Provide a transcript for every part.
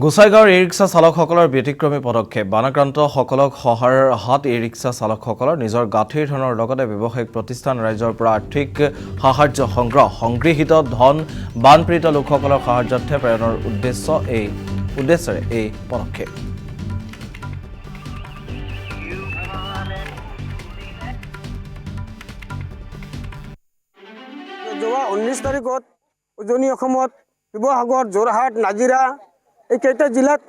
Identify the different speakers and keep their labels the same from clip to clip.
Speaker 1: গোসাইগাঁৱৰ e-rickshaw চালকসকলৰ ব্যতিক্ৰমী পদক্ষেপ বানাক্ৰান্তসকলক সহায়ৰ হাত ই-ৰিক্সা চালকসকলৰ নিজৰ গাঁঠিৰ ধনৰ লগতে ব্যৱসায়িক প্ৰতিষ্ঠান ৰাইজৰ পৰা আৰ্থিক সাহায্য সংগৃহীত ধন বানপীড়িত লোকসকলৰ সাহায্যাৰ্থে প্ৰেৰণৰ উদ্দেশ্যেৰে এই পদক্ষেপ।
Speaker 2: যোৱা 19 তাৰিখত উজনি অসমত শিৱসাগৰ, যোৰহাট, নাজিৰা এই কেইটা জিলাত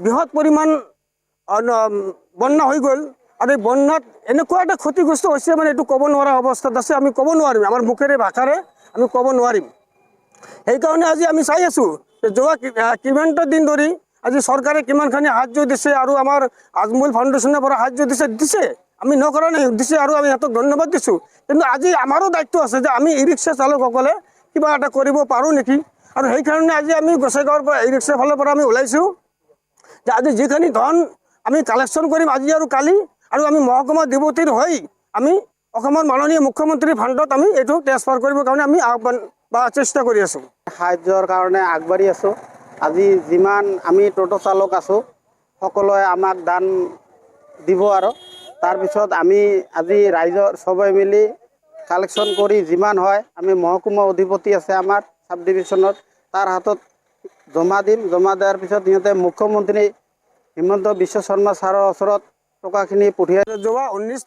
Speaker 2: বৃহৎ পৰিমাণ বন্যা হৈ গ'ল আৰু এই বন্যাত এনেকুৱা এটা ক্ষতিগ্ৰস্ত হৈছে মানে এইটো ক'ব নোৱাৰা অৱস্থাত আছে। আমি ক'ব নোৱাৰিম, আমাৰ মুখেৰে ভাষাৰে আমি ক'ব নোৱাৰিম। সেইকাৰণে আজি আমি চাই আছোঁ যে যোৱা কিমানটা দিন ধৰি আজি চৰকাৰে কিমানখিনি সাহায্য দিছে আৰু আমাৰ আজমল ফাউণ্ডেশ্যনৰ পৰা সাহায্য দিছে আমি নকৰা নাই, দিছে আৰু আমি সিহঁতক ধন্যবাদ দিছোঁ। কিন্তু আজি আমাৰো দায়িত্ব আছে যে আমি ই ৰিক্সা চালকসকলে কিবা এটা কৰিব পাৰোঁ নেকি। আৰু সেইকাৰণে আজি আমি গোসাইগাঁৱৰ পৰা ই ৰিক্সাৰ ফালৰ পৰা আমি ওলাইছোঁ যে আজি যিখিনি ধন আমি কালেকশ্যন কৰিম আজি আৰু কালি, আৰু আমি মহকুমা ডিপুটিৰ হৈ আমি অসমৰ মাননীয় মুখ্যমন্ত্ৰীৰ ফাণ্ডত আমি এইটো ট্ৰেন্সফাৰ কৰিবৰ কাৰণে আমি আহ্বান বা চেষ্টা কৰি আছোঁ।
Speaker 3: সাহায্যৰ কাৰণে আগবাঢ়ি আছোঁ। আজি যিমান আমি টোটো চালক আছোঁ সকলোৱে আমাক দান দিব আৰু তাৰপিছত আমি আজি ৰাইজৰ সবাই মিলি কালেকশ্যন কৰি যিমান হয় আমি মহকুমা অধিপতি আছে আমাৰ সাব ডিভিশ্যনত তাৰ হাতত জমা দিম। জমা দিয়াৰ পিছত সিহঁতে মুখ্যমন্ত্ৰী হিমন্ত বিশ্ব শৰ্মা ছাৰৰ ওচৰত টকাখিনি পঠিয়াই।
Speaker 2: যোৱা 19